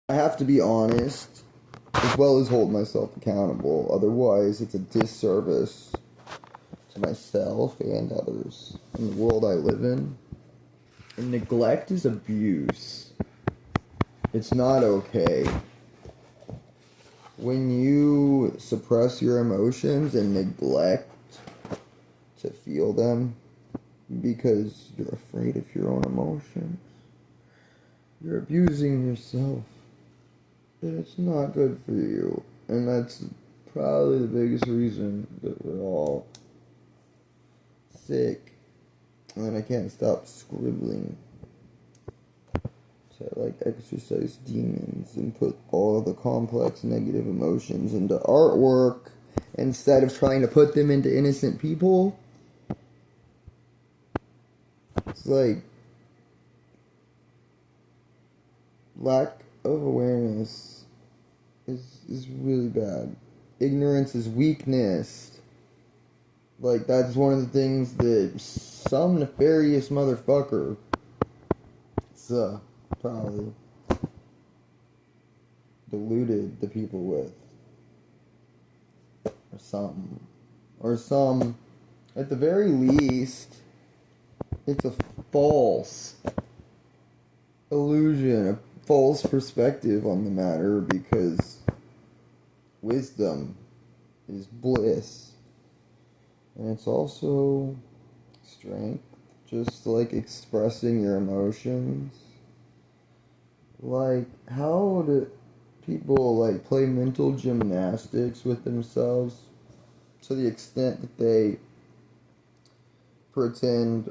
I have to be honest as well as hold myself accountable. Otherwise, it's a disservice to myself and others in the world I live in. And neglect is abuse. It's not okay. When you suppress your emotions and neglect to feel them because you're afraid of your own emotions, you're abusing yourself. And it's not good for you. And that's probably the biggest reason that we're all sick. And I can't stop scribbling to like exercise demons and put all the complex negative emotions into artwork instead of trying to put them into innocent people. It's like lack of awareness is really bad. Ignorance is weakness. Like that's one of the things that some nefarious motherfucker probably deluded the people with. Or something. Or some, at the very least, it's a false illusion, a false perspective on the matter because wisdom is bliss. And it's also strength, just like expressing your emotions. Like, how do people like play mental gymnastics with themselves to the extent that they pretend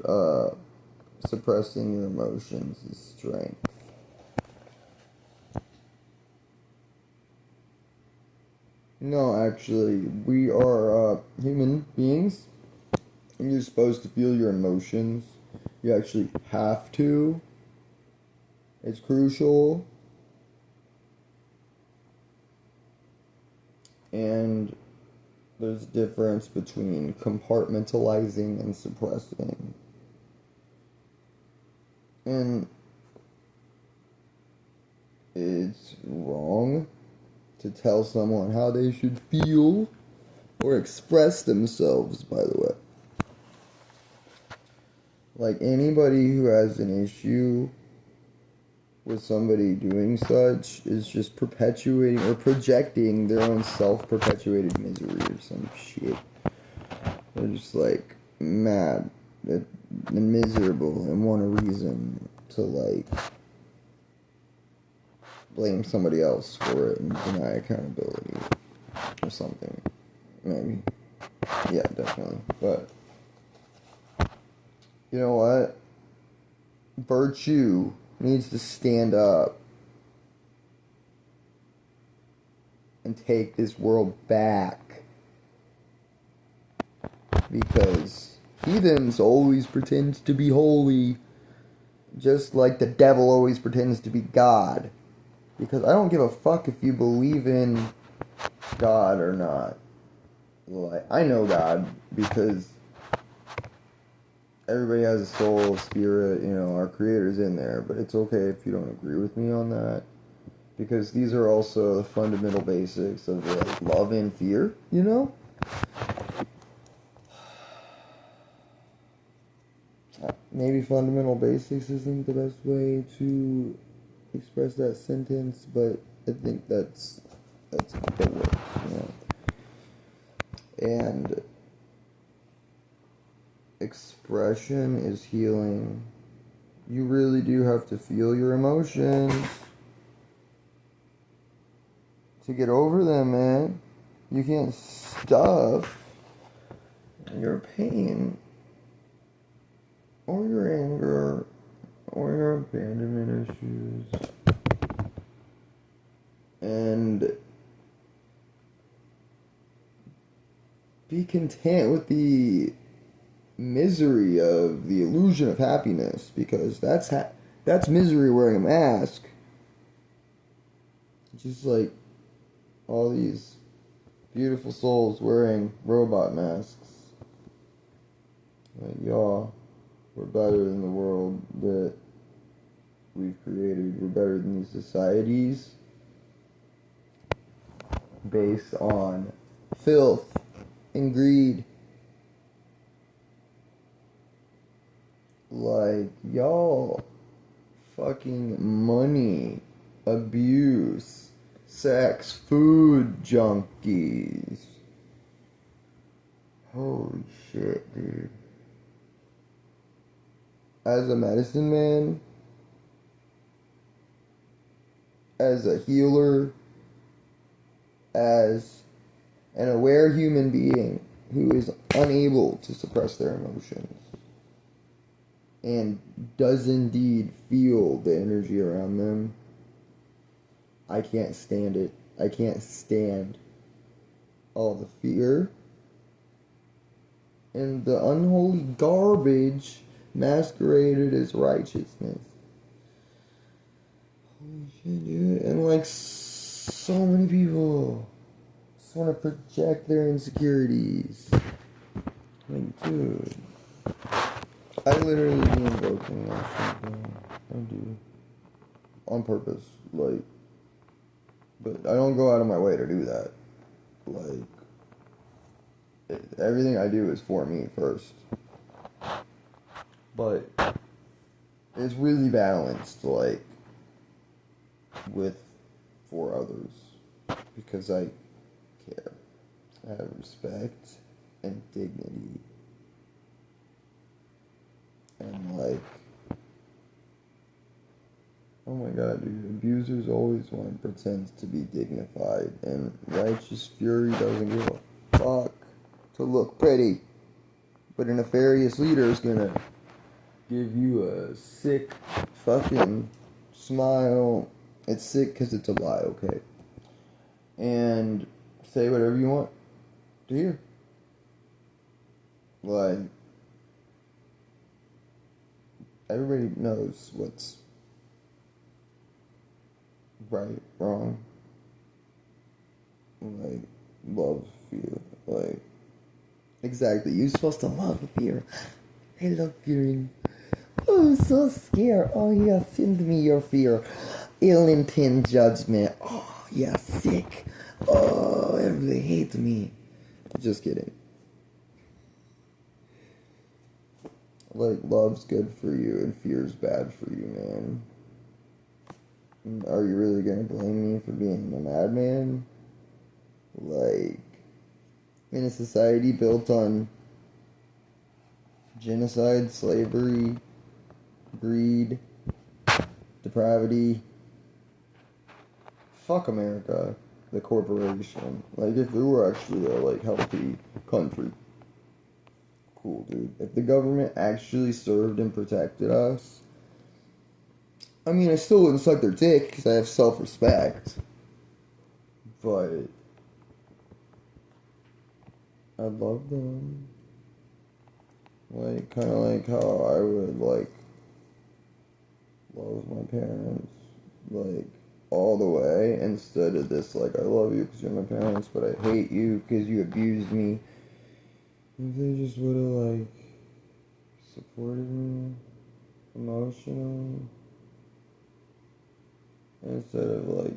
suppressing your emotions is strength? No, actually, we are human beings, and you're supposed to feel your emotions. You actually have to. It's crucial. And there's a difference between compartmentalizing and suppressing. And it's wrong to tell someone how they should feel or express themselves, by the way. Like anybody who has an issue with somebody doing such is just perpetuating or projecting their own self-perpetuated misery or some shit. They're just like mad and miserable and want a reason to like blame somebody else for it and deny accountability or something. Maybe. Yeah, definitely. But you know what? Virtue needs to stand up and take this world back. Because heathens always pretend to be holy, just like the devil always pretends to be God. Because I don't give a fuck if you believe in God or not. Like, I know God because everybody has a soul, a spirit, you know, our creator's in there. But it's okay if you don't agree with me on that. Because these are also the fundamental basics of like love and fear, you know? Maybe fundamental basics isn't the best way to express that sentence, but I think that's what works, you know? And expression is healing. You really do have to feel your emotions to get over them, man. You can't stuff your pain or your anger or your abandonment issues and be content with the misery of the illusion of happiness, because that's misery wearing a mask. Just like all these beautiful souls wearing robot masks. Like, y'all, we're better than the world that we've created. We're better than these societies. based on filth and greed. Like, y'all, fucking money, abuse, sex, food junkies. Holy shit, dude. As a medicine man, as a healer, as an aware human being who is unable to suppress their emotions and does indeed feel the energy around them, I can't stand it. I can't stand all the fear and the unholy garbage masqueraded as righteousness. Holy shit, dude. And like so many people just want to project their insecurities. Like, dude, I literally be invoking that shit, bro. I do. On purpose. Like, but I don't go out of my way to do that. Like, everything I do is for me first. But it's really balanced, like, for others. Because I care. I have respect and dignity. And like, oh my god, dude, abusers always want to pretend to be dignified, and righteous fury doesn't give a fuck to look pretty. But a nefarious leader is gonna give you a sick fucking smile. It's sick because it's a lie, okay? And say whatever you want to hear. Like, everybody knows what's right, wrong. Like, love, fear. Like, exactly. You're supposed to love fear. I love fearing. Oh, I'm so scared. Oh, yeah, send me your fear. Ill intent judgment. Oh, yeah, sick. Oh, everybody hates me. Just kidding. Like, love's good for you and fear's bad for you, man. Are you really gonna blame me for being a madman? Like, in a society built on genocide, slavery, greed, depravity, fuck America, the corporation. Like, if we were actually a, like, healthy country, cool, dude. If the government actually served and protected us, I mean, I still wouldn't suck their dick because I have self-respect. But I love them. Like, kind of like how I would, like, love my parents, like, all the way, instead of this, like, I love you because you're my parents, but I hate you because you abused me. If they just would have, like, supported me emotionally, instead of, like,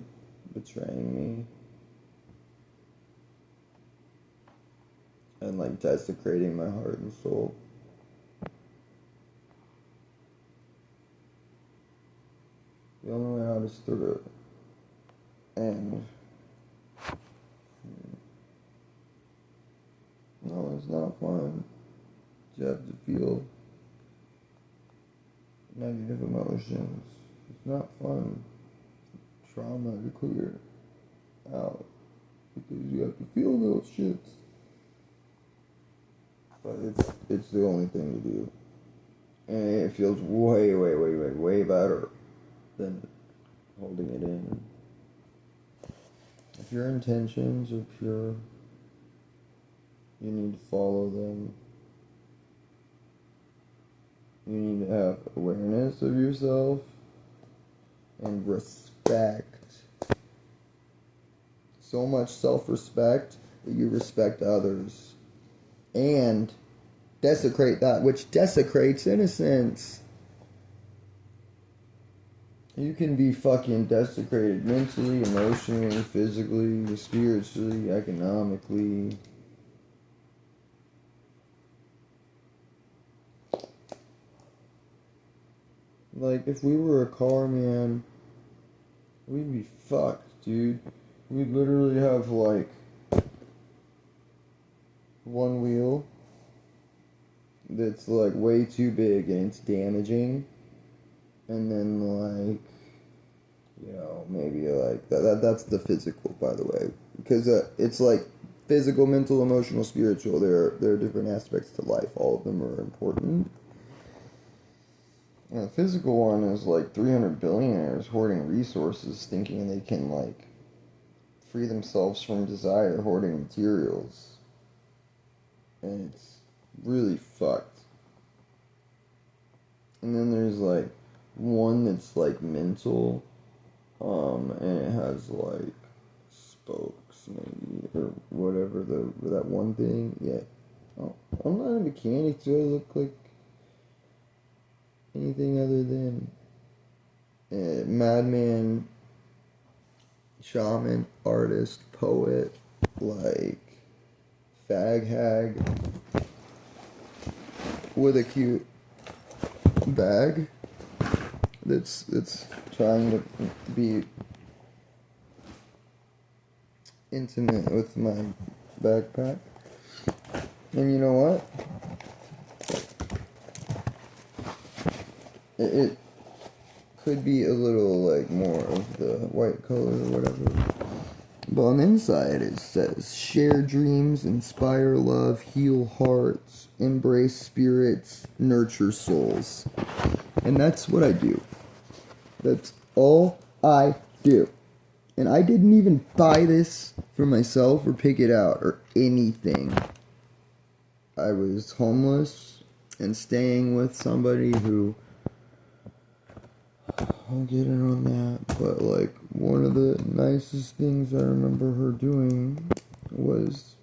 betraying me and, like, desecrating my heart and soul. The only way out is through it. And no, it's not fun. You have to feel negative emotions. It's not fun. Trauma to clear out because you have to feel those shits. But it's the only thing to do, and it feels way better than holding it in. If your intentions are pure, you need to follow them. You need to have awareness of yourself and respect. So much self-respect that you respect others. And desecrate that which desecrates innocence. You can be fucking desecrated mentally, emotionally, physically, spiritually, economically. Like, if we were a car, man, we'd be fucked, dude. We'd literally have, like, one wheel that's, like, way too big and it's damaging. And then, like, you know, maybe, like, that's the physical, by the way. Because it's, like, physical, mental, emotional, spiritual. There are different aspects to life. All of them are important. And the physical one is like 300 billionaires hoarding resources, thinking they can like free themselves from desire, hoarding materials, and it's really fucked. And then there's like one that's like mental, and it has like spokes maybe or whatever that one thing. Yeah, oh, I'm not a mechanic. Do I look like anything other than madman, shaman, artist, poet, like fag hag with a cute bag that's trying to be intimate with my backpack. And you know what? It could be a little like more of the white color or whatever. But on the inside it says share dreams, inspire love, heal hearts, embrace spirits, nurture souls. And that's what I do. That's all I do. And I didn't even buy this for myself or pick it out or anything. I was homeless and staying with somebody who, I'll get in on that, but like one of the nicest things I remember her doing was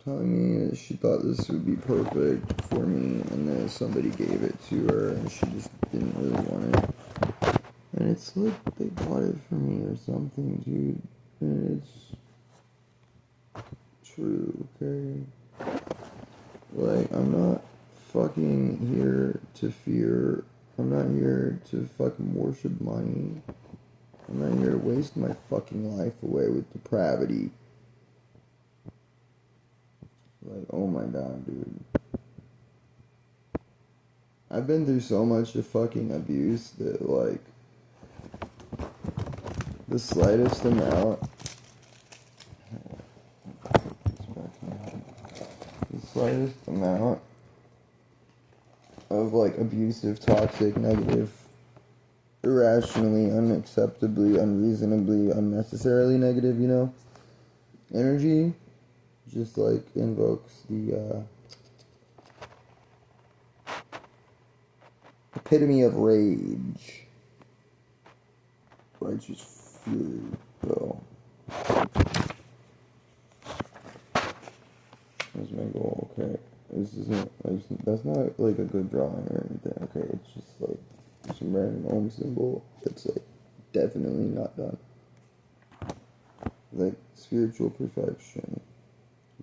telling me that she thought this would be perfect for me, and then somebody gave it to her and she just didn't really want it. And it's like they bought it for me or something, dude. And it's true, okay? Like, I'm not fucking here to fear. I'm not here to fucking worship money. I'm not here to waste my fucking life away with depravity. Like, oh my god, dude. I've been through so much of fucking abuse that, like, the slightest amount. The slightest amount of, like, abusive, toxic, negative, irrationally, unacceptably, unreasonably, unnecessarily negative, you know, energy just, like, invokes the, epitome of rage. Righteous fury, bro. That's my goal, okay. This isn't, like, that's not, like, a good drawing or anything, okay? It's just, like, some random home symbol that's, like, definitely not done. Like, spiritual perfection.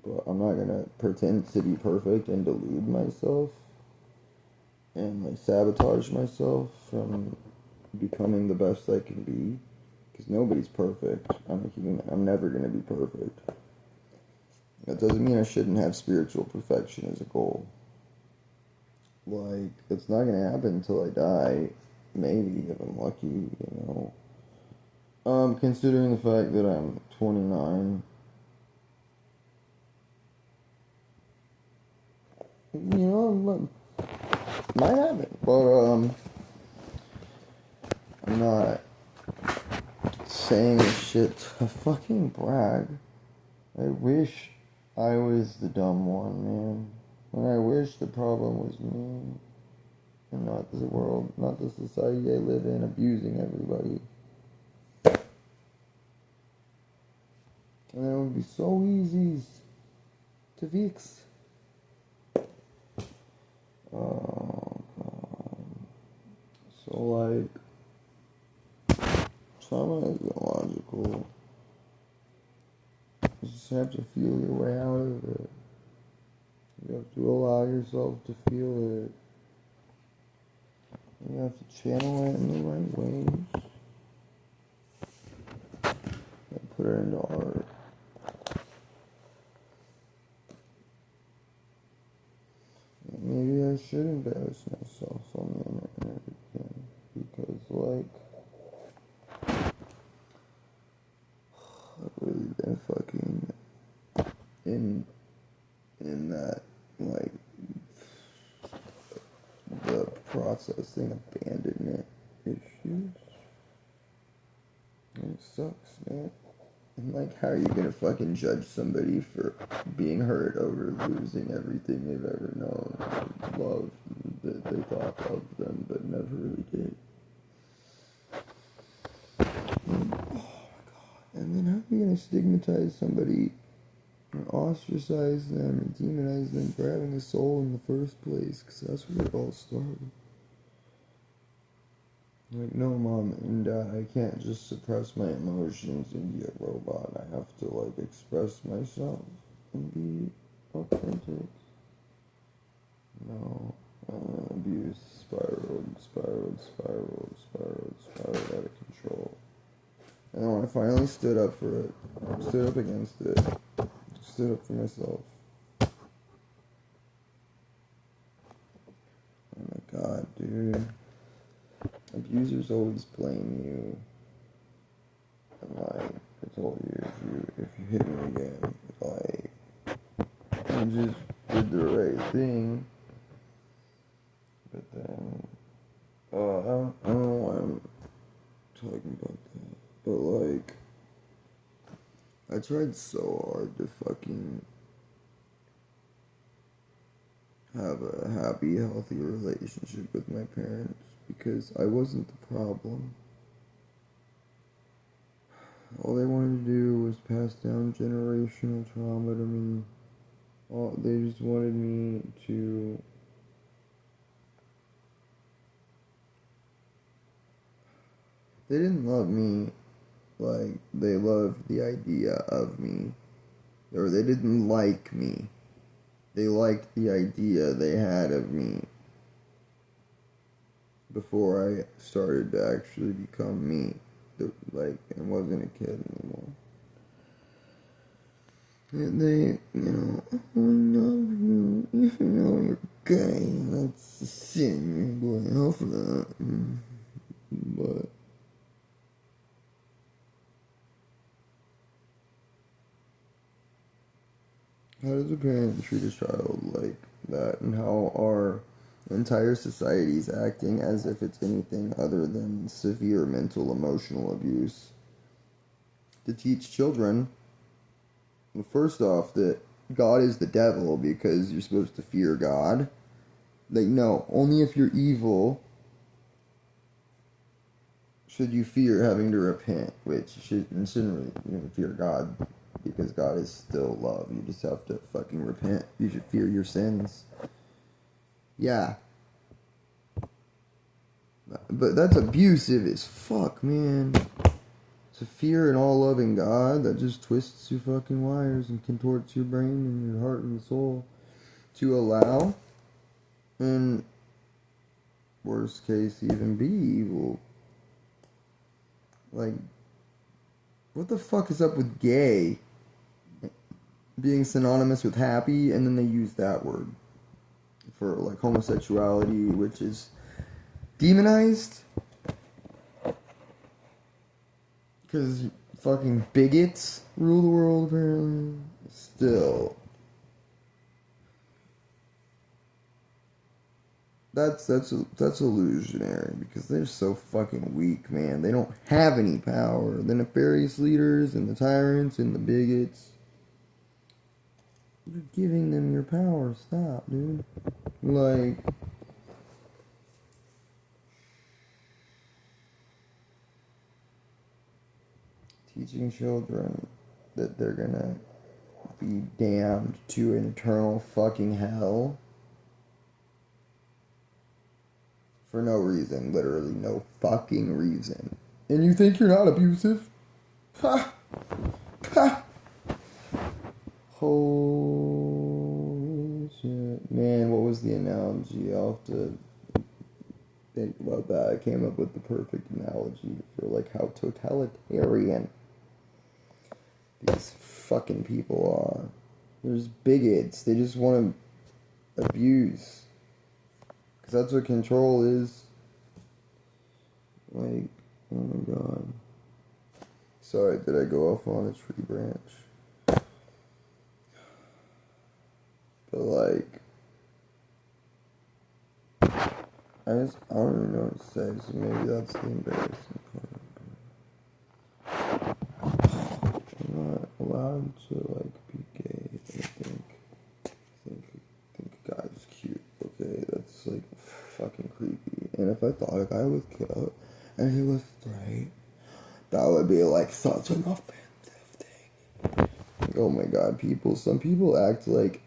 But I'm not gonna pretend to be perfect and delude myself and, like, sabotage myself from becoming the best I can be. Because nobody's perfect. I'm a human. I'm never gonna be perfect. That doesn't mean I shouldn't have spiritual perfection as a goal. Like, it's not gonna happen until I die. Maybe, if I'm lucky, you know. Considering the fact that I'm 29, you know, might happen. But, I'm not saying this shit to fucking brag. I wish I was the dumb one, man. And I wish the problem was me. And not the world, not the society I live in, abusing everybody. And it would be so easy to fix. Oh, God. So, like, trauma isn't logical. You just have to feel your way out of it. You have to allow yourself to feel it. You have to channel it in the right ways. And put it into art. Maybe I should embarrass myself on the internet again. Because, like, I've really been fucking in that, like, the processing abandonment issues. It sucks, man. And, like, how are you gonna fucking judge somebody for being hurt over losing everything they've ever known or loved that they thought loved them but never really did? And, oh my god. And then how are you gonna stigmatize somebody or ostracize them or demonize them for having a soul in the first place? Because that's where it all started. Like, no, mom and dad, I can't just suppress my emotions and be a robot. I have to, like, express myself and be authentic. No, abuse spiraled out of control. And then when I finally stood up for it, stood up against it, stood up for myself. Oh my god, dude. Abusers always blame you. And like, I told you, if you hit me again, like, I just did the right thing. But then, I don't know why I'm talking about that. But like, I tried so hard to fucking have a happy, healthy relationship with my parents. Because I wasn't the problem. All they wanted to do was pass down generational trauma to me. They just wanted me to... They didn't love me like they loved the idea of me. Or they didn't like me. They liked the idea they had of me. Before I started to actually become me. Like, I wasn't a kid anymore. And they, oh, I love you, even though you're gay, that's a sin, you're going hell for that. But, how does a parent treat a child like that, and how are entire societies acting as if it's anything other than severe mental emotional abuse to teach children, first off, that God is the devil because you're supposed to fear God. Like, no, only if you're evil should you fear having to repent, which you shouldn't really fear God because God is still love. You just have to fucking repent. You should fear your sins. Yeah. But that's abusive as fuck, man. To fear an all-loving God that just twists your fucking wires and contorts your brain and your heart and soul. To allow, and worst case, even be evil. Like, what the fuck is up with gay being synonymous with happy, and then they use that word for, like, homosexuality, which is demonized? Because fucking bigots rule the world, apparently. Still. That's illusionary, because they're so fucking weak, man. They don't have any power. The nefarious leaders and the tyrants and the bigots. You're giving them your power. Stop, dude. Like... teaching children that they're gonna be damned to an eternal fucking hell for no reason, literally no fucking reason. And you think you're not abusive? Ha! Ha! Holy shit. Man, what was the analogy? I'll have to think about that. I came up with the perfect analogy for like how totalitarian these fucking people are. There's bigots. They just want to abuse. Because that's what control is. Like, oh my god. Sorry, did I go off on a tree branch? But like, I don't even know what to say, so maybe that's the embarrassing part. I'm not allowed to like be gay, I think a guy's cute, okay? That's like fucking creepy. And if I thought a guy was cute and he was straight, that would be like such an offensive thing. Like, oh my god, some people act like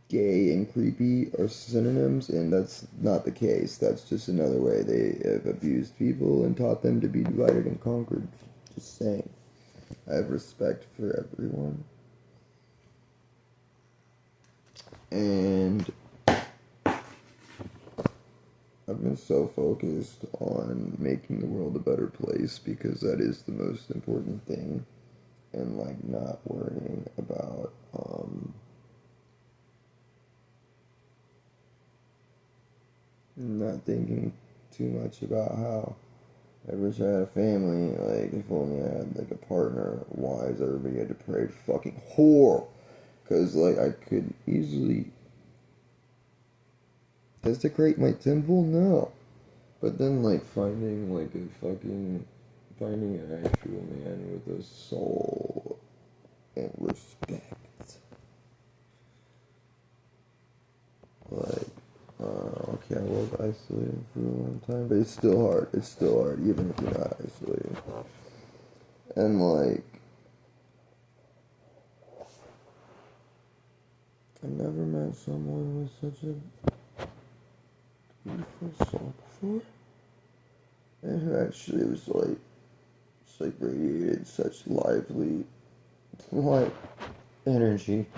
gay and creepy are synonyms, and that's not the case. That's just another way they have abused people and taught them to be divided and conquered. Just saying. I have respect for everyone. And I've been so focused on making the world a better place because that is the most important thing. And like not worrying about not thinking too much about how I wish I had a family. Like, if only I had, like, a partner. Why is everybody a depraved fucking whore? Because, like, I could easily desecrate my temple? No. But then, like, finding an actual man with a soul and respect. Like, okay, I was isolated for a long time, but it's still hard. It's still hard, even if you're not isolated. And, like, I've never met someone with such a beautiful soul before. And who actually was like, it's like radiated such lively, like, energy.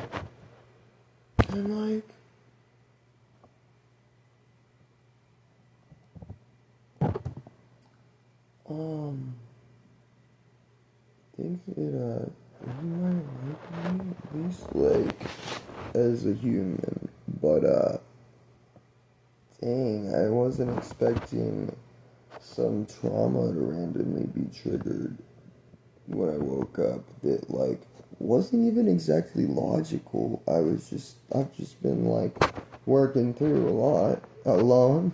And like, I think that, he might like me, at least, like, as a human. But, dang, I wasn't expecting some trauma to randomly be triggered when I woke up that like wasn't even exactly logical. I've just been like working through a lot alone.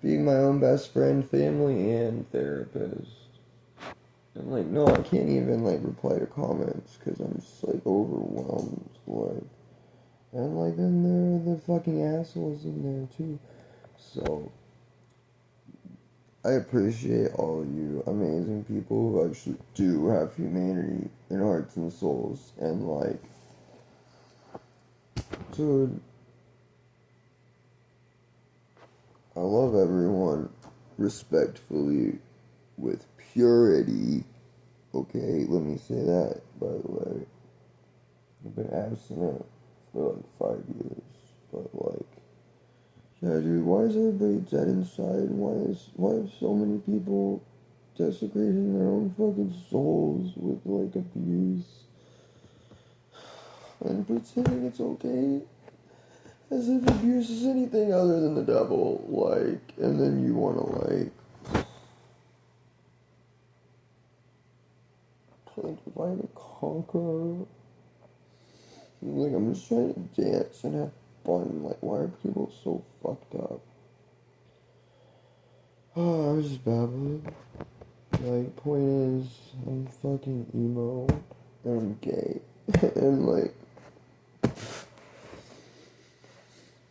Being my own best friend, family, and therapist. And like, no, I can't even like reply to comments because I'm just like overwhelmed. Like, and like then there are the fucking assholes in there too. So I appreciate all you amazing people who actually do have humanity in hearts and souls. And like, dude, I love everyone respectfully with purity. Okay, let me say that, by the way. I've been abstinent for like 5 years, but like, yeah, dude, why is everybody dead inside? Why are so many people desecrating their own fucking souls with like abuse and pretending it's okay? As if abuse is anything other than the devil, like, and then you wanna like play divide and conquer. Like, I'm just trying to dance and have fun. Like, why are people so fucked up? Oh, I was just babbling. Like, point is, I'm fucking emo, and I'm gay, and like,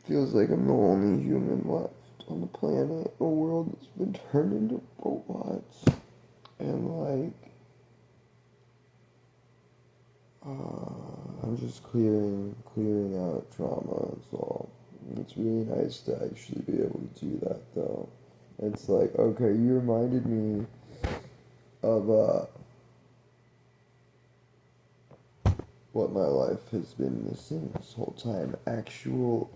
feels like I'm the only human left on the planet. A world that's been turned into robots, and like, I'm just clearing out trauma. That's all. It's really nice to actually be able to do that, though. It's like, okay, you reminded me of what my life has been missing this whole time. Actual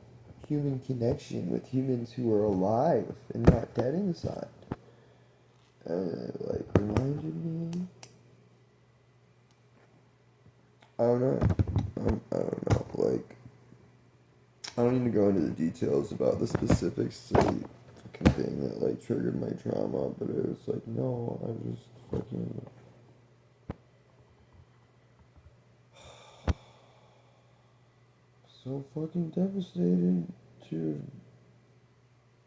human connection with humans who are alive and not dead inside. And it like reminded me. I don't know. I don't know. Like, I don't need to go into the details about the specifics of the fucking thing that like triggered my trauma, but it was like, no, I just fucking. So fucking devastated to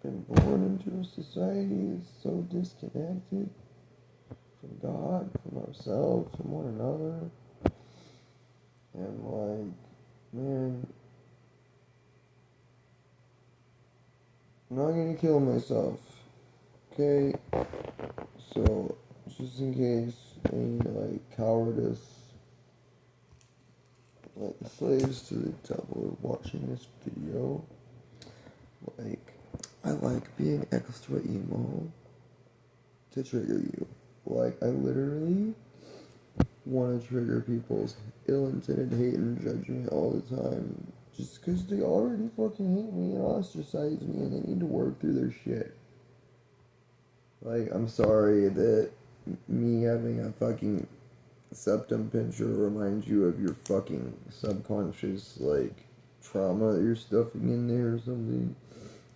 have been born into a society that's so disconnected from God, from ourselves, from one another. And like, man, I'm not gonna kill myself. Okay? So, just in case any like cowardice, like the slaves to the devil are watching this video, like, I like being extra emo to trigger you. Like, I literally want to trigger people's ill-intended hate and judgment all the time. Just because they already fucking hate me and ostracize me and they need to work through their shit. Like, I'm sorry that me having a fucking septum pincher reminds you of your fucking subconscious, like, trauma that you're stuffing in there or something.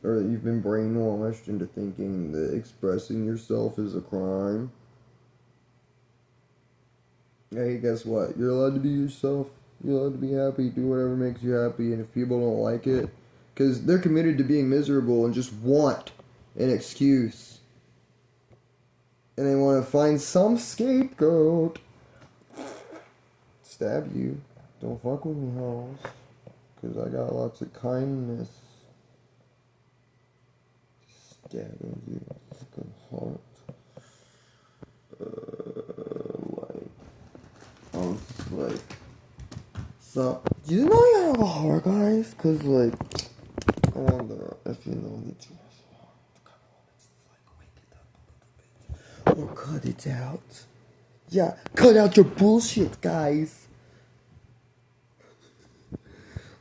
Or that you've been brainwashed into thinking that expressing yourself is a crime. Hey, guess what? You're allowed to be yourself. You're allowed to be happy. Do whatever makes you happy. And if people don't like it, because they're committed to being miserable and just want an excuse. And they want to find some scapegoat. Stab you. Don't fuck with me, hoes. Because I got lots of kindness. Stabbing you. Fucking heart. I was just like, so, do you know you have a heart, guys? Cause like, I wonder if you know that you have a heart. Or cut it out. Yeah, cut out your bullshit, guys.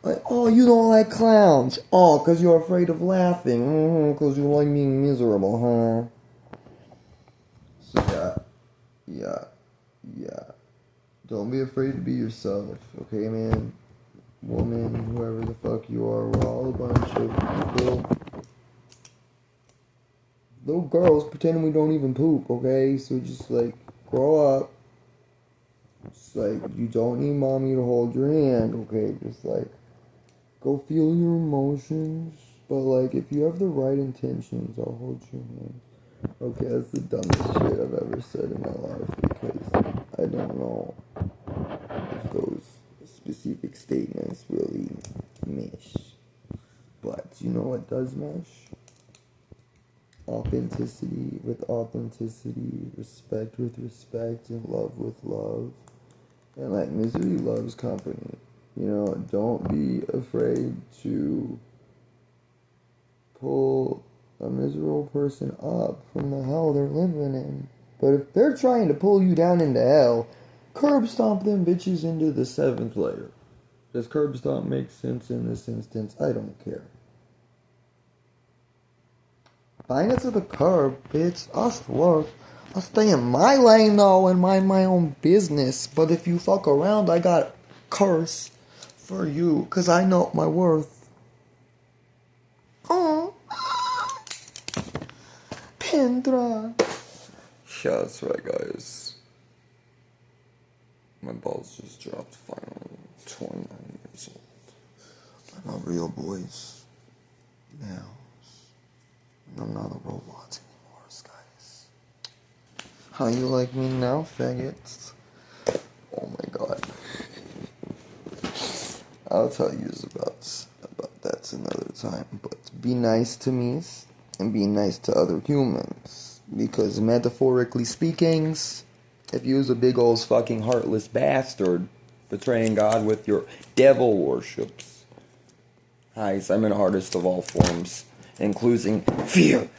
Like, oh, you don't like clowns. Oh, cause you're afraid of laughing. Cause you like being miserable, huh? So yeah. Don't be afraid to be yourself, okay, man? Woman, whoever the fuck you are, we're all a bunch of little girls pretending we don't even poop, okay? So just like grow up. Just like you don't need mommy to hold your hand, okay? Just like go feel your emotions. But like if you have the right intentions, I'll hold your hand. Okay, that's the dumbest shit I've ever said in my life because I don't know if those specific statements really mesh. But you know what does mesh? Authenticity with authenticity, respect with respect, and love with love. And like misery loves company. You know, don't be afraid to pull a miserable person up from the hell they're living in. But if they're trying to pull you down into hell, curb stomp them bitches into the 7th layer. Does curb stomp make sense in this instance? I don't care. Bang it to the curb, bitch. I swear. I stay in my lane though and mind my own business. But if you fuck around, I got curse for you. Cause I know my worth. Oh. Pendra. Yeah, that's right, guys. My balls just dropped finally. 29 years old. I'm a real boys now. I'm not a robot anymore, guys. How you like me now, faggots? Oh my god. I'll tell you about that another time. But be nice to me and be nice to other humans. Because metaphorically speaking, if you was a big old fucking heartless bastard betraying God with your devil worships. Hi, I'm an artist of all forms, including fear.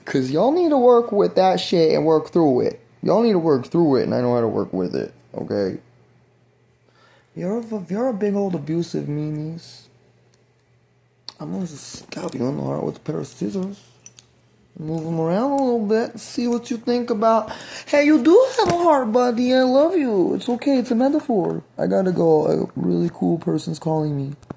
Cause y'all need to work with that shit and work through it. Y'all need to work through it, and I know how to work with it. Okay. You're a big old abusive meanies. I'm gonna just stab you in the heart with a pair of scissors. Move them around a little bit. See what you think about. Hey, you do have a heart, buddy. I love you. It's okay. It's a metaphor. I gotta go. A really cool person's calling me.